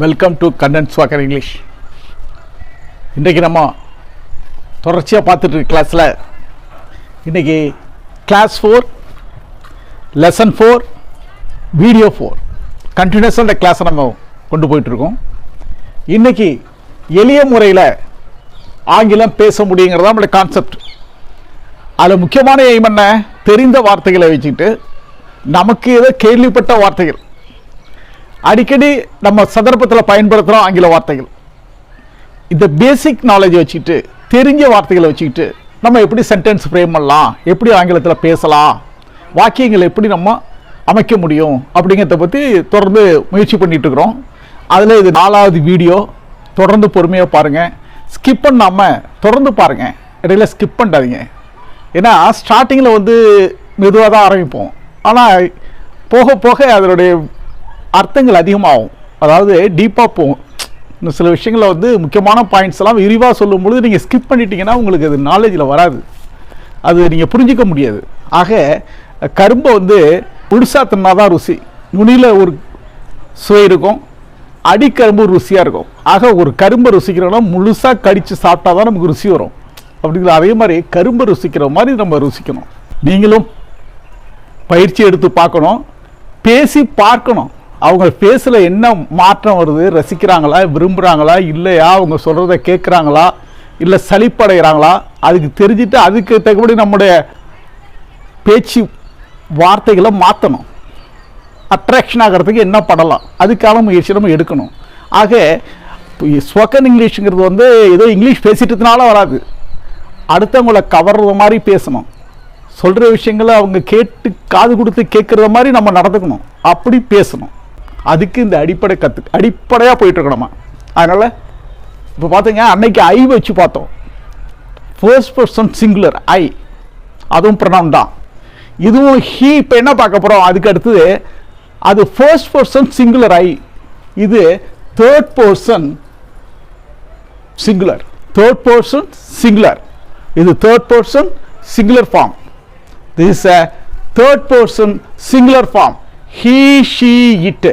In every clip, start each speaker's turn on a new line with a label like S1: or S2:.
S1: Welcome to Kannan swagger English. இன்றைக்கி நம்ம தொடர்ச்சியாக பார்த்துட்டு இருக்க கிளாஸில் இன்றைக்கி கிளாஸ் 4 லெசன் 4 வீடியோ 4 கண்டினியூஸாக இந்த கிளாஸை நம்ம கொண்டு போயிட்டுருக்கோம். இன்றைக்கி எளிய முறையில் ஆங்கிலம் பேச முடியுங்கிறது தான் நம்மளுடைய கான்செப்ட். அதில் முக்கியமான எய்ம் என்ன, தெரிந்த வார்த்தைகளை வச்சுக்கிட்டு நமக்கு ஏதோ கேள்விப்பட்ட வார்த்தைகள், அடிக்கடி நம்ம சந்தர்ப்பத்தில் பயன்படுத்துகிறோம் ஆங்கில வார்த்தைகள், இந்த பேசிக் நாலேஜ் வச்சுக்கிட்டு தெரிஞ்ச வார்த்தைகளை வச்சுக்கிட்டு நம்ம எப்படி சென்டென்ஸ் ஃப்ரேம் பண்ணலாம், எப்படி ஆங்கிலத்தில் பேசலாம், வாக்கியங்களை எப்படி நம்ம அமைக்க முடியும் அப்படிங்கிறத பற்றி தொடர்ந்து முயற்சி பண்ணிகிட்டு இருக்கிறோம். அதில் இது 4வது வீடியோ. தொடர்ந்து பொறுமையாக பாருங்கள், ஸ்கிப் பண்ணாமல் தொடர்ந்து பாருங்கள், இடையில ஸ்கிப் பண்ணாதீங்க. ஏன்னா ஸ்டார்டிங்கில் மெதுவாக தான் ஆரம்பிப்போம், ஆனால் போக போக அதனுடைய அர்த்தங்கள் அதிகமாகும், அதாவது டீப்பாக போகும். இன்னும் சில விஷயங்களில் முக்கியமான பாயிண்ட்ஸ் எல்லாம் விரிவாக சொல்லும்பொழுது நீங்கள் ஸ்கிப் பண்ணிட்டீங்கன்னா உங்களுக்கு அது நாலேஜில் வராது, அது நீங்கள் புரிஞ்சிக்க முடியாது. ஆக கரும்பை முழுசாக தின்னா தான் ருசி, நுனியில் ஒரு சுவை இருக்கும், அடிக்கரும்பு ருசியாக இருக்கும். ஆக ஒரு கரும்பை ருசிக்கிறோன்னா முழுசாக கடித்து சாப்பிட்டா தான் நமக்கு ருசி வரும். அப்படிங்கிற அதே மாதிரி கரும்பை ருசிக்கிற மாதிரி நம்ம ருசிக்கணும். நீங்களும் பயிற்சி எடுத்து பார்க்கணும், பேசி பார்க்கணும். அவங்க பேசல என்ன மாற்றம் வருது, ரசிக்கிறாங்களா, விரும்புகிறாங்களா, இல்லையா, அவங்க சொல்கிறத கேட்குறாங்களா, இல்லை சலிப்படைகிறாங்களா, அதுக்கு தெரிஞ்சுட்டு அதுக்கு தகுபடி நம்முடைய பேச்சு வார்த்தைகளை மாற்றணும். அட்ராக்ஷன் ஆகிறதுக்கு என்ன பண்ணலாம், அதுக்கான முயற்சி நம்ம எடுக்கணும். ஆக ஸ்போக்கன் இங்கிலீஷுங்கிறது ஏதோ இங்கிலீஷ் பேசிட்டதுனால வராது, அடுத்தவங்களை கவர்ற மாதிரி பேசணும், சொல்கிற விஷயங்களை அவங்க கேட்டு காது கொடுத்து கேட்குற மாதிரி நம்ம நடந்துக்கணும், அப்படி பேசணும். அதுக்கு இந்த அடிப்படையாக போயிட்டுருக்கணுமா. அதனால் இப்போ பார்த்தீங்க, அன்னைக்கு ஐ வச்சு பார்த்தோம், ஃபர்ஸ்ட் பர்சன் சிங்குலர் ஐ, அதுவும் ப்ரொனவுன் தான். இதுவும் ஹீ. இப்போ என்ன பார்க்க போகிறோம், அதுக்கு அடுத்தது அது ஃபர்ஸ்ட் பர்சன் சிங்குலர் ஐ, இது third person singular. Third person singular, இது third person singular form. This is a third person singular form. He, she, it.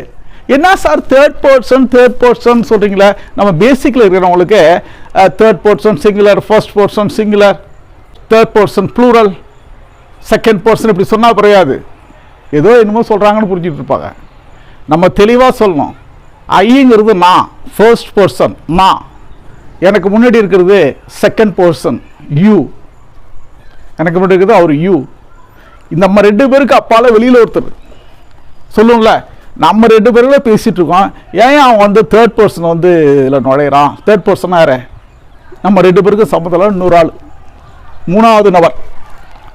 S1: என்ன சார் தேர்ட் பர்சன் சொல்கிறீங்களா? நம்ம பேசிக்கில் இருக்கிறவங்களுக்கு third person singular, first person singular, third person plural, second person இப்படி சொன்னால் புரியாது, ஏதோ என்னமோ சொல்கிறாங்கன்னு புரிஞ்சுட்டு இருப்பாங்க. நம்ம தெளிவாக சொல்லணும், ஐங்கிறது நான், ஃபர்ஸ்ட் பர்சன் நான், எனக்கு முன்னாடி இருக்கிறது செகண்ட் பர்சன் யூ, எனக்கு முன்னாடி இருக்கிறது அவர் யூ. நம்ம 2 பேருக்கு அப்பால வெளியில் ஒருத்தர் சொல்லுவோம்ல, நம்ம 2 பேருல பேசிகிட்டு இருக்கோம், ஏன் அவன் தேர்ட் பர்சன் இதில் நுழையிறான்? தேர்ட் பர்சன் யார்? நம்ம 2 பேருக்கு சம்மந்தத்தில் இன்னொரு ஆள், 3வது நபர்.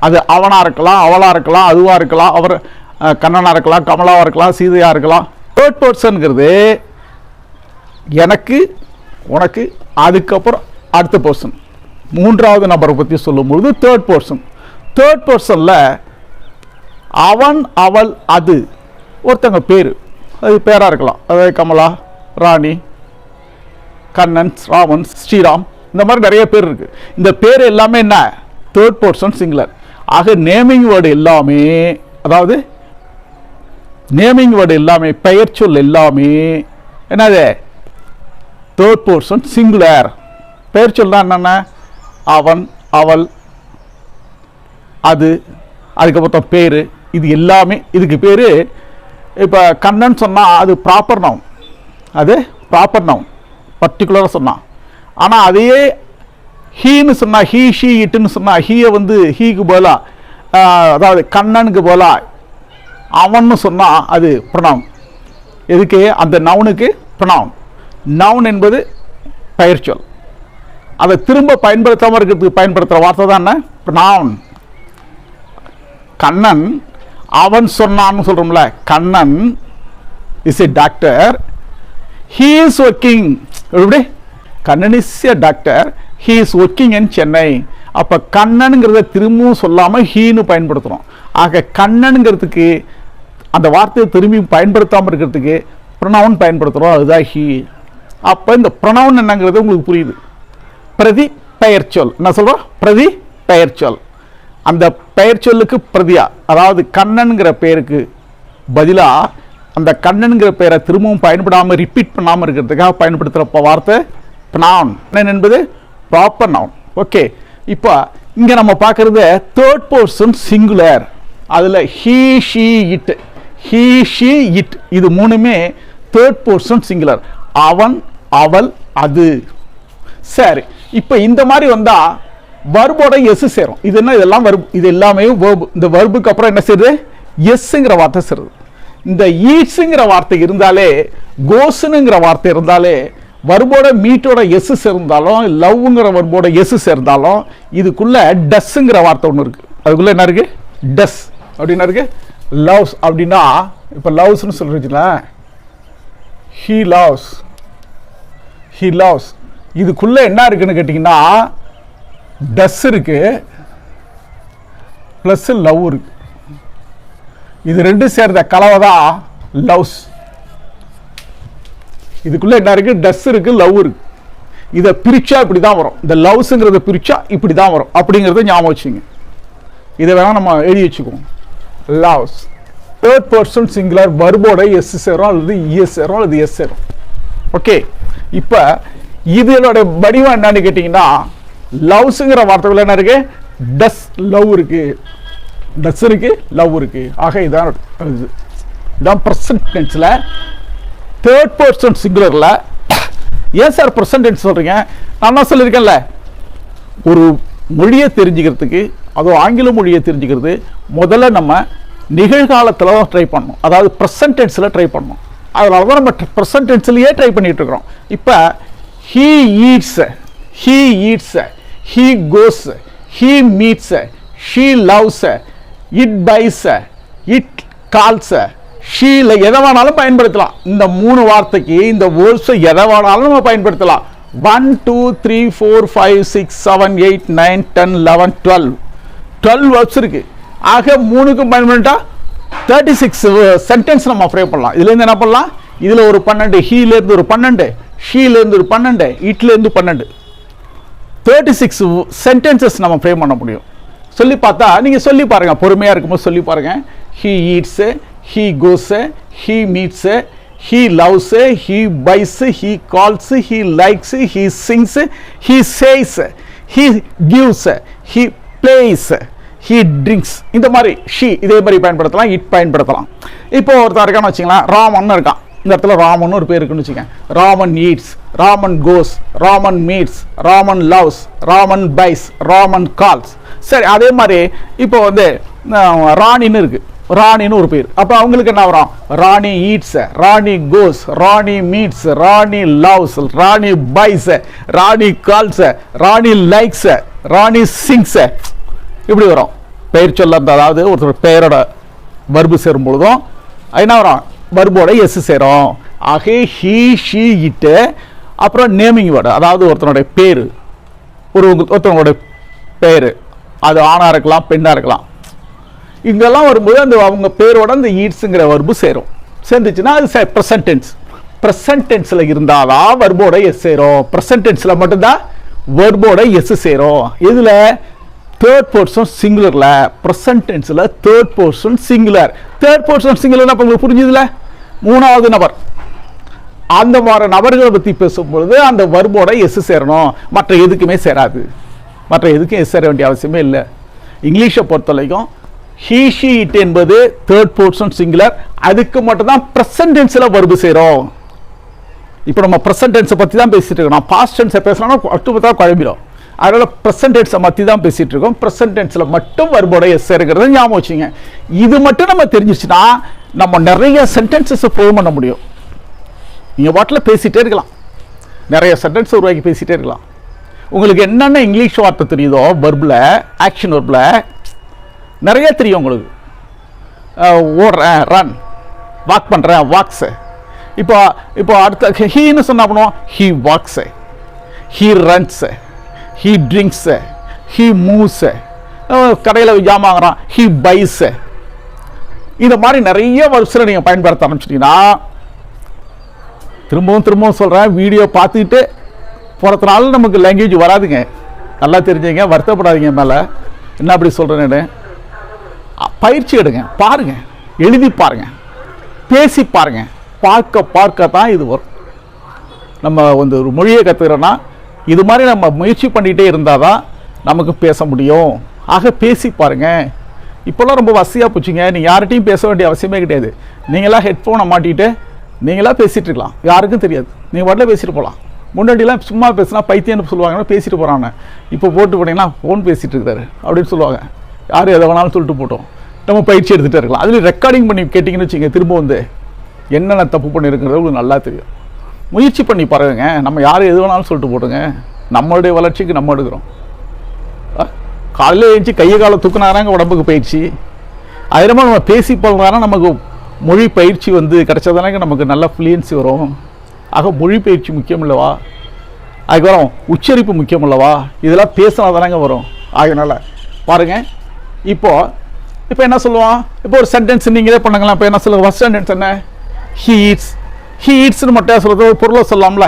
S1: அது அவனாக இருக்கலாம், அவளாக இருக்கலாம், அதுவாக இருக்கலாம், அவர் கண்ணனாக இருக்கலாம், கமலாவாக இருக்கலாம், சீதையாக இருக்கலாம். தேர்ட் பர்சனுங்கிறது எனக்கு, உனக்கு, அதுக்கப்புறம் அடுத்த பர்சன், 3வது நபரை பற்றி சொல்லும்பொழுது தேர்ட் பர்சன். தேர்ட் பர்சனில் அவன், அவள், அது, ஒருத்தங்க பேர், அது பேராக இருக்கலாம், அதாவது கமலா, ராணி, கண்ணன், ராமன், ஸ்ரீராம், இந்த மாதிரி நிறைய பேர் இருக்குது. இந்த பேர் எல்லாமே என்ன, தேர்ட் பர்சன் சிங்குலர். ஆக நேமிங் வேர்டு எல்லாமே, அதாவது நேமிங் வேர்டு எல்லாமே, பெயர் சொல் எல்லாமே என்னது, தேர்ட் பர்சன் சிங்குலர். பெயர் சொல் தான் என்னென்ன, அவன், அவள், அது, அதுக்கப்புறம் பேர், இது எல்லாமே இதுக்கு பேர். இப்போ கண்ணன் சொன்னால் அது ப்ராப்பர் நவுன், அது ப்ராப்பர் நவுன் பர்டிகுலராக சொன்னான். ஆனால் அதையே ஹீன்னு சொன்னால், ஹீ, ஷீ, இட்டுன்னு சொன்னால், ஹீயை ஹீக்கு போலா, அதாவது கண்ணனுக்கு போலா அவன்னு சொன்னால் அது ப்ரொனவுன். எதுக்கு, அந்த நவுனுக்கு ப்ரொனவுன். நவுன் என்பது பெயர் சொல், அதை திரும்ப பயன்படுத்தாமல் இருக்கிறதுக்கு பயன்படுத்துகிற வார்த்தை தான் என்ன, ப்ரொனவுன். கண்ணன் அவன் சொன்னான்னு சொல்கிறோம்ல, Kannan is a doctor, he is working, எப்படி, Kannan is a doctor, he is working in Chennai. அப்போ கண்ணனுங்கிறத திரும்பவும் சொல்லாமல் ஹீன்னு பயன்படுத்துகிறோம். ஆக கண்ணனுங்கிறதுக்கு அந்த வார்த்தையை திரும்பி பயன்படுத்தாமல் இருக்கிறதுக்கு ப்ரொனவுன் பயன்படுத்துகிறோம், அதுதான் ஹீ. அப்போ இந்த ப்ரொனவுன் என்னங்கிறது உங்களுக்கு புரியுது. பிரதி பெயர் சொல், என்ன சொல்கிறோம், பிரதி பெயர் சொல். அந்த பெயர் சொல்லுக்கு பிரதியா, அதாவது கண்ணன்கிற பெயருக்கு பதிலாக அந்த கண்ணனுங்கிற பேரை திரும்பவும் பயன்படாமல் ரிப்பீட் பண்ணாமல் இருக்கிறதுக்காக பயன்படுத்துகிற வார்த்தை ப்ரவுன். என்பது ப்ராப்பர் நவுன். ஓகே, இப்போ இங்கே நம்ம பார்க்குறது தேர்ட் பர்சன் சிங்குலர். அதில் he she it, he she it இது மூணுமே தேர்ட் பர்சன் சிங்குலர். அவன், அவள், அது. சரி, இப்போ இந்த மாதிரி வந்தால் வர்போட எஸ் சேரும். இது என்ன, இதெல்லாம் வர்பு, இது எல்லாமே வேர்பு. இந்த வர்புக்கு அப்புறம் என்ன செய்யுது, எஸ்ஸுங்கிற வார்த்தை சேருது. இந்த ஈட்ஸுங்கிற வார்த்தை இருந்தாலே, கோஸ்னுங்கிற வார்த்தை இருந்தாலே, வர்போட மீட்டோட எஸ் சேர்ந்தாலும், லவ்ங்கிற வர்போட எஸ் சேர்ந்தாலும், இதுக்குள்ள டஸ்ஸுங்கிற வார்த்தை ஒன்று இருக்கு. அதுக்குள்ள என்ன இருக்கு, டஸ் அப்படின்னா இருக்கு. லவ்ஸ் அப்படின்னா, இப்போ லவ்ஸ்னு சொல்றீங்களா, ஹீ லவ்ஸ், ஹீ லவ்ஸ். இதுக்குள்ள என்ன இருக்குன்னு கேட்டீங்கன்னா, டஸ் இருக்கு பிளஸ் லவ் இருக்கு. இது ரெண்டும் சேர்ந்த கலவை தான் லவ்ஸ். இதுக்குள்ள என்ன இருக்கு, டஸ் இருக்கு, லவ் இருக்கு. இதை பிரிச்சா இப்படி தான் வரும். இந்த லவ்ஸுங்கிறத பிரிச்சா இப்படி தான் வரும் அப்படிங்கிறத ஞாபகம் வச்சுங்க. இதை வேணா நம்ம எழுதி வச்சுக்குவோம். லவ்ஸ் தேர்ட் பர்சன் சிங்குலர், வர்போட எஸ் சேரும் அல்லது இஎஸ் சேரும் அல்லது எஸ் சேரும். ஓகே, இப்போ இதோட வடிவம் என்னன்னு கேட்டீங்கன்னா, லவ்ஸுங்கிற வார்த்தைகள் என்ன இருக்கு, டஸ் லவ் இருக்கு, டஸ் இருக்கு, லவ் இருக்கு. ஆக இதான் பிரசன்ட் டென்ஸ்ல தேர்ட் பர்சன் சிங்குலர்ல. ஏன் சார் பிரசன்ட் டென்ஸ் சொல்றீங்க? நான் தான் சொல்லியிருக்கேன்ல, ஒரு மொழியை தெரிஞ்சுக்கிறதுக்கு, அதுவும் ஆங்கில மொழியை தெரிஞ்சுக்கிறது முதல்ல நம்ம நிகழ்காலத்தில் தான் ட்ரை பண்ணணும். அதாவது பிரசன்ட் டென்ஸில் ட்ரை பண்ணணும். அதனால தான் நம்ம பிரசன்ட் டென்ஸ்லேயே ட்ரை பண்ணிட்டு இருக்கிறோம். இப்போ he eats, he eats, he goes, he meets, she loves, it buys, it calls, she எதை வேணாலும் பயன்படுத்தலாம். இந்த மூணு வார்த்தைக்கு இந்த வேர்ட்ஸ் எதை வேணாலும் நம்ம பயன்படுத்தலாம். 1 2 3 4 5 6 7 8 9 10 11 12 வேர்ட்ஸ் இருக்கு. ஆக மூணுக்கும் பயன்படுத்தா 36 சென்டென்ஸ் நம்ம ஃப்ரேம் பண்ணலாம். இதுலேருந்து என்ன பண்ணலாம், இதில் ஒரு 12, ஹீலேருந்து ஒரு 12, ஷீலேருந்து ஒரு 12, இட்லேருந்து 12, 36 சென்டென்சஸ் நம்ம ஃப்ரேம் பண்ண முடியும். சொல்லி பார்த்தா நீங்கள் சொல்லி பாருங்கள், பொறுமையாக இருக்கும்போது சொல்லி பாருங்கள். He eats, he goes, he meets, he loves, he buys, he calls, he likes, he sings, he says, he gives, he plays, he drinks. இந்த மாதிரி ஷீ இதே மாதிரி பயன்படுத்தலாம், இட் பயன்படுத்தலாம். இப்போ ஒருத்தர் இருக்கான்னு வச்சிங்களேன், ராமன் இருக்கான். இந்த இடத்துல ராமன் ஒரு பேர் இருக்குன்னு வச்சுக்கேன். ராமன் ஈட்ஸ், ராமன் கோஸ், ராமன் மீட்ஸ், ராமன் லவ்ஸ், ராமன் பைஸ், ராமன் கால்ஸ். சரி, அதே மாதிரி இப்போ வந்து ராணின்னு இருக்கு, ராணின்னு ஒரு பேர். அப்போ அவங்களுக்கு என்ன வரும், ராணி ஈட்ஸ், ராணி கோஸ், ராணி மீட்ஸ், ராணி லவ்ஸ், ராணி பைஸ், ராணி கால்ஸ், ராணி லைக்ஸ், ராணி சிங்ஸ், இப்படி வரும். பெயர் சொல்ல, அதாவது ஒருத்தர் பெயரோட வர்பு சேரும் பொழுதும் என்ன வரும், வர்போட எஸ் சேரும். ஆக ஹீ ஷீ இட்டு, அப்புறம் நேமிங் வேர்டு, அதாவது ஒருத்தனுடைய பேர், ஒருத்தவங்களுடைய பேர், அது ஆணாக இருக்கலாம் பெண்ணாக இருக்கலாம். இங்கெல்லாம் வரும்போது அந்த அவங்க பேரோட அந்த ஈட்ஸுங்கிற வர்பு சேரும். சேர்ந்துச்சுன்னா அது ப்ரெசன்ட் டென்ஸ். ப்ரெசன்ட் டென்ஸில் இருந்தாதான் வர்போட எஸ் சேரும். ப்ரெசன்ட் டென்ஸில் மட்டும்தான் வர்போட எஸ் சேரும். இதில் தேர்ட் பர்சன் சிங்குலர்ல, ப்ரெசன்ட் டென்ஸ்ல third person singular. Third person சிங்குலர்னா உங்களுக்கு புரிஞ்சுதுல, மூணாவது நபர். அந்த மாதிரி நபர்களை பற்றி பேசும்பொழுது அந்த வர்போட எஸ் சேரணும், மற்ற எதுக்குமே சேராது. மற்ற எதுக்கும் எஸ் சேர வேண்டிய அவசியமே இல்லை. இங்கிலீஷை பொறுத்த வரைக்கும் ஹீ ஷீ இட் என்பது தேர்ட் பர்சன் சிங்குலர், அதுக்கு மட்டும்தான் ப்ரெசன்ட் டென்ஸ்ல வர்பு சேரும். இப்போ நம்ம ப்ரெசன்ட் டென்ஸை பற்றி தான் பேசிட்டு இருக்கோம். நான் பாஸ்ட் டென்ஸை பேசலாம்னா அடுத்து குழம்பிடும். அதனால ப்ரெசன்ட் டென்ஸை பற்றி தான் பேசிட்டு இருக்கோம். ப்ரெசன்ட் டென்ஸில் மட்டும் வர்போட எஸ் இருக்கிறத ஞாபகம் வச்சுங்க. இது மட்டும் நம்ம தெரிஞ்சிச்சுன்னா நம்ம நிறைய சென்டென்சஸ் ஃப்ரேம் பண்ண முடியும். நீங்கள் பாட்டில் பேசிகிட்டே இருக்கலாம், நிறைய சென்டென்ஸ் உருவாக்கி பேசிகிட்டே இருக்கலாம். உங்களுக்கு என்னென்ன இங்கிலீஷ் வார்த்தை தெரியுதோ வர்பில், ஆக்ஷன் வர்பில் நிறைய தெரியும் உங்களுக்கு. ஓடுறேன், ரன், வாக் பண்ணுறேன், வாக்ஸு. இப்போ அடுத்த ஹீன்னு சொன்னா பண்ணுவோம், he wax, he runs, he drinks, he moves. கடையில் ஜாமான் வாங்குறான், ஹீ பைஸு. இந்த மாதிரி நிறைய வருஷம் நீங்கள் பயன்படுத்த ஆரம்பிச்சிட்டிங்கன்னா, திரும்பவும் சொல்கிறேன், வீடியோ பார்த்துக்கிட்டு போகிறதுனால நமக்கு லாங்குவேஜ் வராதுங்க. நல்லா தெரிஞ்சுங்க, வருத்தப்படாதீங்க மேலே. என்ன அப்படி சொல்கிறேன்னு பயிற்சி எடுங்க, பாருங்கள், எழுதி பாருங்கள், பேசி பாருங்க. பார்க்க தான் இது வரும். நம்ம வந்து ஒரு மொழியை கற்றுக்கிறோன்னா இது மாதிரி நம்ம முயற்சி பண்ணிகிட்டே இருந்தால் தான் நமக்கு பேச முடியும். ஆக பேசி பாருங்க. இப்போல்லாம் ரொம்ப வசதியாக போச்சுங்க. நீங்கள் யார்கிட்டையும் பேச வேண்டிய அவசியமே கிடையாது. நீங்களாம் ஹெட்ஃபோனை மாட்டிட்டு நீங்களாம் பேசிகிட்டு இருக்கலாம், யாருக்கும் தெரியாது. நீங்கள் பாட்டில் பேசிட்டு போகலாம். முன்னாடிலாம் சும்மா பேசினா பைத்தியன்னு சொல்லுவாங்கன்னா பேசிட்டு போகிறாங்க. இப்போ போட்டு போனீங்கன்னா ஃபோன் பேசிகிட்டு இருக்காரு அப்படின்னு சொல்லுவாங்க. யார் எதை வேணாலும் சொல்லிட்டு போட்டோம், நம்ம பயிற்சி எடுத்துகிட்டே இருக்கலாம். அதுலேயும் ரெக்கார்டிங் பண்ணி கேட்டிங்கன்னு வச்சுங்க, திரும்ப வந்து என்னென்ன தப்பு பண்ணியிருக்கிறது உங்களுக்கு நல்லா தெரியும். முயற்சி பண்ணி பாருங்க. நம்ம யார் எது வேணாலும் சொல்லிட்டு போட்டுங்க. நம்மளுடைய வளர்ச்சிக்கு நம்ம எடுக்கிறோம். காலையில் எழுந்துச்சி கையை காலை தூக்குனாராங்க உடம்புக்கு பயிற்சி. அதிகமாக நம்ம பேசி போகிறதானா நமக்கு மொழி பயிற்சி வந்து கிடைச்சதானாங்க நமக்கு நல்ல ஃப்ளூயன்சி வரும். ஆக மொழி பயிற்சி முக்கியம் இல்லவா? அதுக்கப்புறம் உச்சரிப்பு முக்கியம் இல்லவா? இதெல்லாம் பேசினா தானங்க வரும். அதனால் பாருங்கள். இப்போ என்ன சொல்லுவான்? இப்போ ஒரு சென்டென்ஸ் நீங்களே பண்ணுங்களேன். இப்போ என்ன சொல்லுங்கள்? ஃபர்ஸ்ட் சென்டென்ஸ் என்ன? ஹீட்ஸ்னு மட்டும் சொல்கிறது. ஒரு பொருளை சொல்லலாம்ல.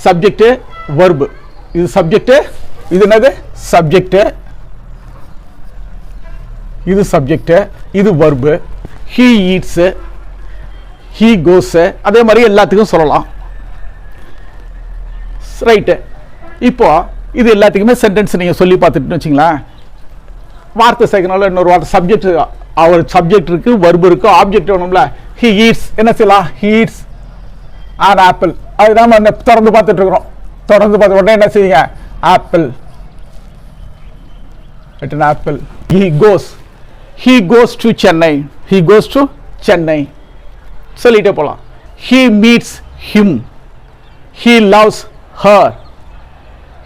S1: Subject verb. இது சப்ஜெக்டு, இது என்னது? சப்ஜெக்டு, இது சப்ஜெக்டு, இது வர்பு. ஹீ ஈட்ஸு, ஹீ கோஸு, அதே மாதிரி எல்லாத்துக்கும் சொல்லலாம். ரைட்டு. இப்போ இது எல்லாத்துக்குமே சென்டென்ஸ் நீங்கள் சொல்லி பார்த்துட்டுன்னு வச்சிங்களேன். வார்த்தை சேர்க்கனால இன்னொரு வார்த்தை சப்ஜெக்ட், அவர் சப்ஜெக்ட் இருக்குது, வர்பு இருக்குது, ஆப்ஜெக்ட் வேணும்ல. ஹீ ஈட்ஸ் என்ன செய்யலாம்? He eats an apple. அதுதான் நம்ம திறந்து பார்த்துட்டு இருக்கிறோம். தொடர்ந்து பார்த்த உடனே என்ன செய்யுங்க? Apple, apple. He goes to Chennai. He goes to Chennai. சொல்லிட்டே போலாம். He meets him. He loves her.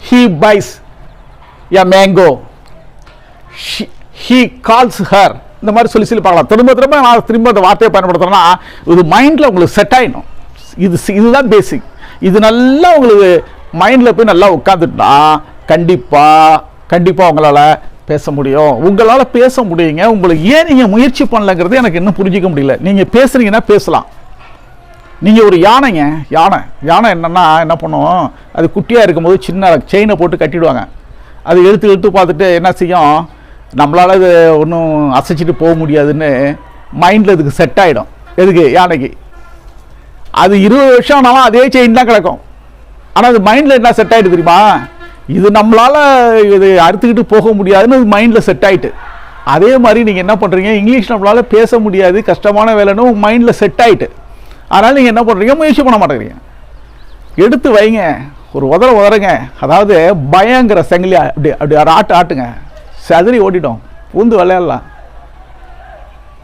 S1: He buys a mango. He calls her. இந்த மாதிரி சொல்லி பார்க்கலாம். திரும்ப அந்த வார்த்தையை பயன்படுத்துறேன்னா இது மைண்டில் உங்களுக்கு செட் ஆகிடும். இதுதான் பேசிக். இது நல்லா உங்களுக்கு மைண்டில் போய் நல்லா உட்காந்துட்டா கண்டிப்பாக உங்களால் பேச முடியும். உங்களால் பேச முடியுங்க. உங்களுக்கு ஏன் நீங்கள் முயற்சி பண்ணலங்கிறது எனக்கு இன்னும் புரிஞ்சிக்க முடியல. நீங்கள் பேசுகிறீங்கன்னா பேசலாம். நீங்கள் ஒரு யானைங்க. யானை என்ன பண்ணும்? அது குட்டியாக இருக்கும்போது சின்ன செயினை போட்டு கட்டிடுவாங்க. அது எடுத்து பார்த்துட்டு என்ன செய்யும்? நம்மளால் அது ஒன்றும் அசைச்சிட்டு போக முடியாதுன்னு மைண்டில் இதுக்கு செட் ஆகிடும். எதுக்கு? யானைக்கு. அது 20 வருஷம் ஆனாலும் அதே செயின் தான் கிடக்கும். ஆனால் அது மைண்டில் என்ன செட் ஆகிட்டு தெரியுமா? இது நம்மளால் இது அறுத்துக்கிட்டு போக முடியாதுன்னு அது மைண்டில் செட் ஆகிட்டு. அதே மாதிரி நீங்கள் என்ன பண்ணுறீங்க? இங்கிலீஷ் நம்மளால் பேச முடியாது, கஷ்டமான வேலைன்னு மைண்டில் செட் ஆகிட்டு. அதனால் நீங்கள் என்ன பண்ணுறீங்க? முயற்சி பண்ண மாட்டேங்கிறீங்க. எடுத்து வைங்க, ஒரு உதறங்க. அதாவது பயங்கிற செங்கிலி அப்படி ஆட்டுங்க, சதுரி ஓட்டிட்டோம், பூந்து விளையாடலாம்.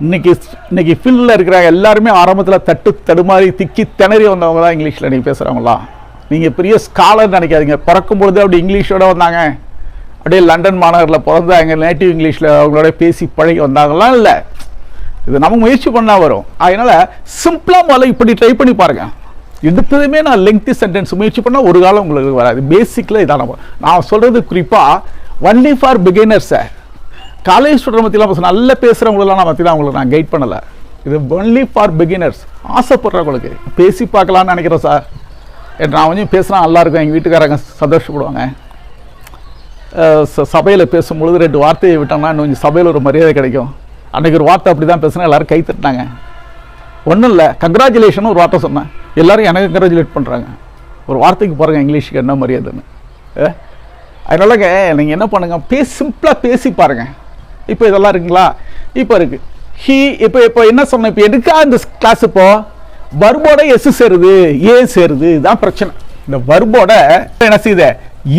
S1: இன்னைக்கு ஃபீல்டில் இருக்கிற எல்லாருமே ஆரம்பத்தில் தடுமாறி திக்கி திணறி வந்தவங்க தான் இங்கிலீஷில் நீங்கள் பேசுகிறவங்களா. நீங்கள் பெரிய ஸ்காலர் நினைக்காதீங்க. பிறக்கும்பொழுது அப்படி இங்கிலீஷோடு வந்தாங்க, அப்படியே லண்டன் மாநகரில் பிறந்து அங்கே நேட்டிவ் இங்கிலீஷில் அவங்களோட பேசி பழகி வந்தாங்கலாம் இல்லை. இது நம்ம முயற்சி பண்ணால் வரும். அதனால் சிம்பிளாக முதல்ல இப்படி ட்ரை பண்ணி பாருங்கள். எடுத்ததுமே நான் லெங்க்தி சென்டென்ஸ் முயற்சி பண்ணால் ஒரு காலம் உங்களுக்கு வராது. பேசிக்கில் இதான நான் சொல்கிறது குறிப்பாக ஒன்லி ஃபார் பிகினர்ஸை. காலேஜ் ஸ்டூடெண்ட் பற்றிலாம் நல்ல பேசுகிறவங்களெல்லாம் நான் பற்றி தான் உங்களுக்கு நான் கைட் பண்ணலை. இது ஒன்லி ஃபார் பிகினர்ஸ். ஆசைப்படுறவங்களுக்கு பேசி பார்க்கலான்னு நினைக்கிறேன் சார். நான் கொஞ்சம் பேசினா நல்லாயிருக்கும், எங்கள் வீட்டுக்காரங்க சந்தோஷப்படுவாங்க. சபையில் பேசும்பொழுது 2 வார்த்தையை விட்டோம்னா இன்னும் கொஞ்சம் சபையில் ஒரு மரியாதை கிடைக்கும். அன்றைக்கி ஒரு வார்த்தை அப்படி தான் பேசினா எல்லோரும் கை தட்டினாங்க. ஒன்றும் இல்லை, கங்க்ராச்சுலேஷன் ஒரு வார்த்தை சொன்னேன், எல்லோரும் எனக்கு கங்க்ராச்சுலேட் பண்ணுறாங்க. ஒரு வார்த்தைக்கு பாருங்கள் இங்கிலீஷுக்கு என்ன மரியாதைன்னு. அதனாலங்க நீங்கள் என்ன பண்ணுங்கள், சிம்பிளாக பேசி பாருங்கள். இப்போ இதெல்லாம் இருக்குங்களா? இப்போ இருக்குது ஹீ. இப்போ என்ன சொன்னேன்? இப்போ எதுக்கா இந்த கிளாஸ்? இப்போது வர்போட எஸ் சேருது, ஏ சேருது. இதுதான் பிரச்சனை. இந்த வர்போட என்ன செய்யுது?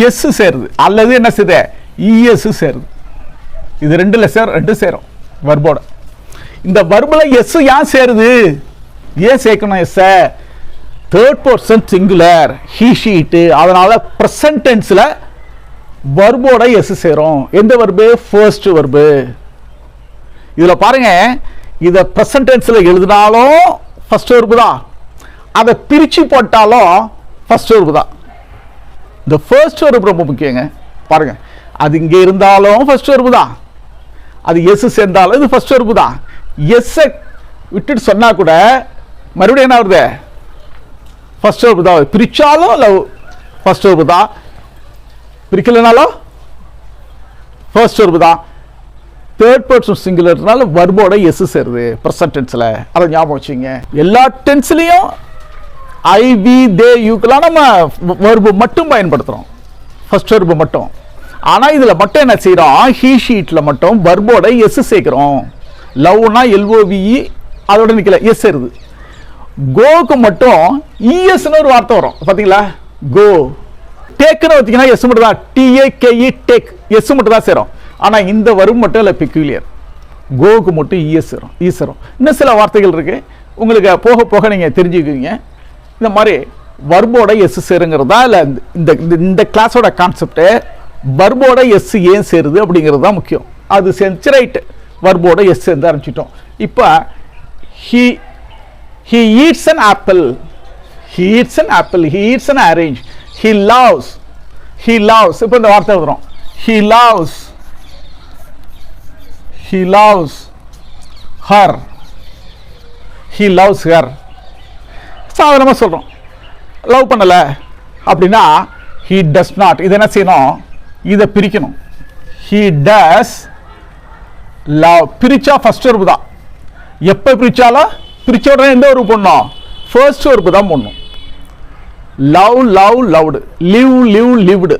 S1: எஸ் சேருது, அல்லது என்ன செய்யுது? இஎஸ் சேருது. இது ரெண்டு சேரும் வர்போட. இந்த வர்பில் எஸ் ஏன் சேருது? ஏன் சேர்க்கணும் S? Third person singular, he she it. அதனால ப்ரெசன்ட் டென்ஸில் வர்போட எஸ் சேரும். எந்த வர்பு? First verb. இதில் பாருங்க, இதை ப்ரெசன்ட் டென்ஸில் எழுதினாலும் ஃபர்ஸ்ட் வர்பு தான், அதை பிரித்து போட்டாலும் ஃபர்ஸ்ட் வர்பு தான். இந்த ஃபர்ஸ்ட் வர்பு ரொம்ப முக்கியங்க. பாருங்க, அது இங்கே இருந்தாலும் ஃபர்ஸ்ட் வர்பு தான், அது எஸ் சேர்ந்தாலும் இது ஃபர்ஸ்ட் வர்பு தான். எஸ்ஸை விட்டுட்டு சொன்னால் கூட மறுபடியும் என்ன வருது? ஃபர்ஸ்ட் வர்பு தான். பிரித்தாலும் லவ் ஃபர்ஸ்ட் வர்பு தான், பிரிக்கலைனாலும் ஃபர்ஸ்ட் வர்பு தான். தேர்ட் பர்சன் சிங்குலர்னால வர்போட எஸ் சேருது ப்ரெசன்ட் டென்ஸில். அதை ஞாபகம் வச்சுங்க. எல்லா டென்ஸ்லையும் ஐ வி தே யூக்கெல்லாம் நம்ம வர்பு மட்டும் பயன்படுத்துகிறோம், ஃபர்ஸ்ட் வர்பு மட்டும். ஆனால் இதில் மட்டும் என்ன செய்கிறோம், ஹீ ஷீட்டில் மட்டும் வர்போட எஸ் சேர்க்குறோம். லவ்னா எல்ஓவிஇ அதோட நிற்கல, எஸ் சேருது. கோக்கு மட்டும் இஎஸ்ன்னு ஒரு வார்த்தை வரும் பார்த்தீங்களா, கோ. டேக்குன்னு பார்த்தீங்கன்னா எஸ் மட்டும் தான், டிஏகேஇ டேக், எஸ் மட்டும் தான் சேரும். ஆனால் இந்த வரும் மட்டும் இல்லை பெக்யூலியர், கோவுக்கு மட்டும் இஎஸ் வரும், ஈஸ் வரும். இன்னும் சில வார்த்தைகள் இருக்கு, உங்களுக்கு போக போக நீங்கள் தெரிஞ்சுக்குவீங்க. இந்த மாதிரி வர்போட எஸ் சேருங்கிறது தான் இல்லை இந்த கிளாஸோட கான்செப்டு. வர்போட எஸ் ஏன் சேருது அப்படிங்கிறது தான் முக்கியம். அது செஞ்சு ரைட்டு, வர்போட எஸ் சேர்ந்து ஆரம்பிச்சிட்டோம். இப்போ he eats an apple, he eats an apple, he eats an orange, he loves இப்போ இந்த வார்த்தை வரும், he loves her, he loves her. சாதாரணமாக சொல்கிறோம், லவ் பண்ணலை அப்படின்னா he does not. இது என்ன செய்யணும், இதை பிரிக்கணும். he does love, பிரிச்சா ஃபர்ஸ்ட் வர்பு தான். எப்போ பிரிச்சாலும் பிரிச்ச உடனே எந்த வர்பு போடணும், ஃபர்ஸ்ட் வர்பு தான் போடணும். Love love loved, live live lived,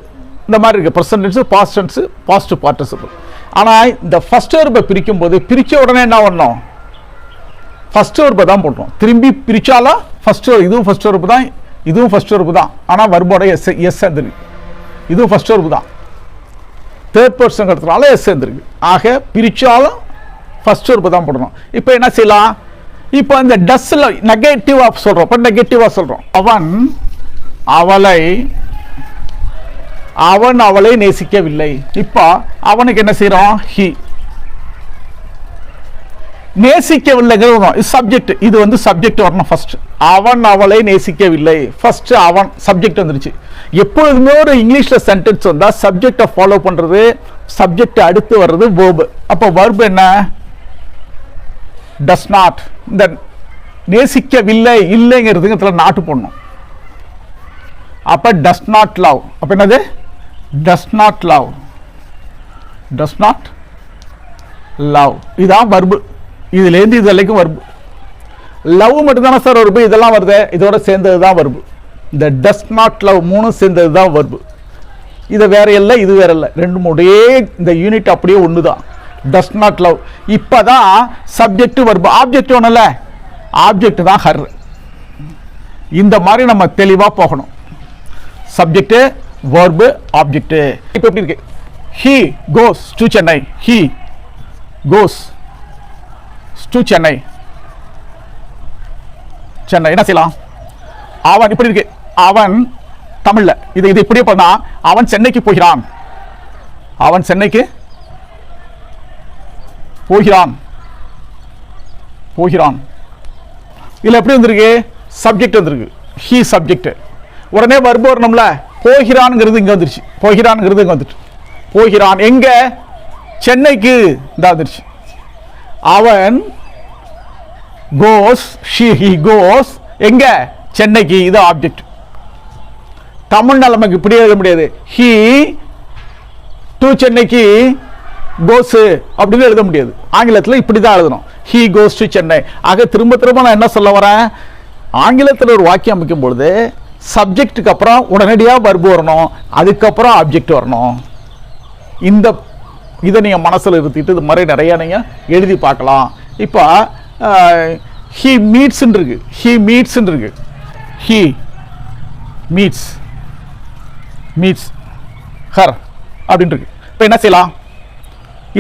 S1: இந்த மாதிரி இருக்கு. Present tense, past tense, past participle. ஆனால் இந்த ஃபர்ஸ்ட் வர்பை பிரிக்கும் போது பிரிச்ச உடனே என்ன பண்ணணும், ஃபர்ஸ்ட் வர்பை தான் போடணும். திரும்பி பிரிச்சாலும் ஃபர்ஸ்ட், இதுவும் ஃபர்ஸ்ட் வர்பு தான், இதுவும் ஃபர்ஸ்ட் வர்பு தான். ஆனால் வர்போட எஸ் சேர்ந்துருக்கு, இதுவும் ஃபர்ஸ்ட் வர்பு தான். தேர்ட் பர்சன் எடுத்தனால எஸ் சேர்ந்துருக்கு. ஆக பிரிச்சாலும் ஃபர்ஸ்ட் வர்பு தான் போடணும். இப்போ என்ன செய்யலாம், இப்போ இந்த டஸ்ல நெகட்டிவா சொல்றோம். இப்போ நெகட்டிவா சொல்றோம், அவன் அவளை நேசிக்கவில்லை. இப்போ அவனுக்கு என்ன செய்யறோம், ஹி. நேசிக்கவில்லைங்கிறது சப்ஜெக்ட், இது வந்து சப்ஜெக்ட் வரணும் ஃபர்ஸ்ட். அவன் அவளை நேசிக்கவில்லை, ஃபர்ஸ்ட் அவன் சப்ஜெக்ட் வந்துருச்சு. எப்பொழுதுமே ஒரு இங்கிலீஷ்ல சென்டென்ஸ் வந்தா சப்ஜெக்டை ஃபாலோ பண்றது, சப்ஜெக்ட் அடுத்து வர்றது வேர்பு. அப்போ வேர்பு என்ன, டஸ் நாட். இந்த நேசிக்கவில்லை இல்லைங்கிறதுக்கு நாட்டு போடணும். அப்ப டஸ் நாட் லவ். அப்ப என்னது, does not love, does not love. இதான் வர்பு. இதுலேருந்து இது வரைக்கும் வர்பு. லவ் மட்டும் தானே சார் வர்பு, இதெல்லாம் வருது, இதோட சேர்ந்தது தான் வர்பு. இந்த டஸ் நாட் லவ் மூணும் சேர்ந்தது தான் வர்பு. இது வேற இல்லை, இது வேற இல்லை, ரெண்டு மூடே இந்த யூனிட் அப்படியே ஒன்று தான். Does not love. இப்போதான் சப்ஜெக்ட் வர்பு. ஆப்ஜெக்ட் ஒன்றும் இல்லை, ஆப்ஜெக்ட் தான் ஹர். இந்த மாதிரி நம்ம தெளிவாக போகணும். Subject, verb, object. இப்போ எப்படி இருக்கு, he goes to Chennai, he goes to Chennai. Chennai என்ன செய்யலாம், அவன் இப்படி இருக்கு, அவன் தமிழ்ல இது இப்படியே பண்ணா, அவன் சென்னைக்கு போகிறான், அவன் சென்னைக்கு போகிறான், போகிறான். இல்ல எப்படி வந்திருக்கு, சப்ஜெக்ட் வந்திருக்கு, he சப்ஜெக்ட். உடனே வர்பு வரணும்ல, போகிறான்ங்கிறது இங்க வந்துருச்சு, போகிறான்ங்கிறது இங்க வந்துட்டு, போகிறான் எங்க, சென்னைக்கு, இந்த வந்துருச்சு. அவன் கோஸ், he goes எங்க, சென்னைக்கு, இது ஆப்ஜெக்ட். தமிழ்ல நமக்கு இப்படி எழுத முடியாது, he to சென்னைக்கு கோஸ் அப்படின்னு எழுத முடியாது. ஆங்கிலத்தில் இப்படி தான் எழுதணும், he goes to சென்னை. ஆக திரும்ப திரும்ப நான் என்ன சொல்ல வரேன், ஆங்கிலத்தில் ஒரு வாக்கியம் அமைக்கும் பொழுது சப்ஜெக்டுக்கு அப்புறம் உடனடியாக வர்பு வரணும், அதுக்கப்புறம் ஆப்ஜெக்ட் வரணும். இதை நீங்கள் மனசில் இருத்திட்டு இது மாதிரி நிறைய நீங்கள் எழுதி பார்க்கலாம். இப்போ he meets இருக்கு, he meets இருக்கு, he meets her அப்படின்னு இருக்கு. இப்போ என்ன செய்யலாம்,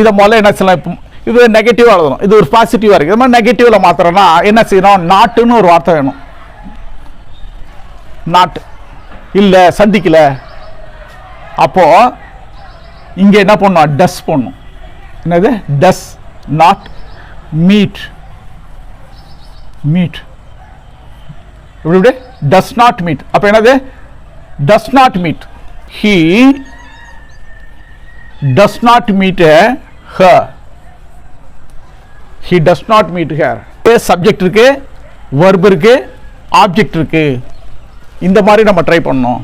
S1: இதை முதல்ல என்ன செய்யலாம், இப்போ இது நெகட்டிவாக எழுதணும், இது ஒரு பாசிட்டிவாக இருக்குது. இது மாதிரி நெகட்டிவில் மாத்திரம்னா என்ன செய்யணும், நாட்டுன்னு ஒரு வார்த்தை வேணும். நாட் இல்லை, சந்திக்கல. அப்போ இங்கே என்ன பண்ணணும், டஸ் போடணும். என்னது, டஸ் நாட் மீட், மீட் இப்படி டஸ் நாட் மீட். அப்போ என்னது, does not meet, he does not meet her, he does not meet her. Subject இருக்கு, verb இருக்கு, ஆப்ஜெக்ட் இருக்கு. இந்த மாதிரி நம்ம ட்ரை பண்ணோம்.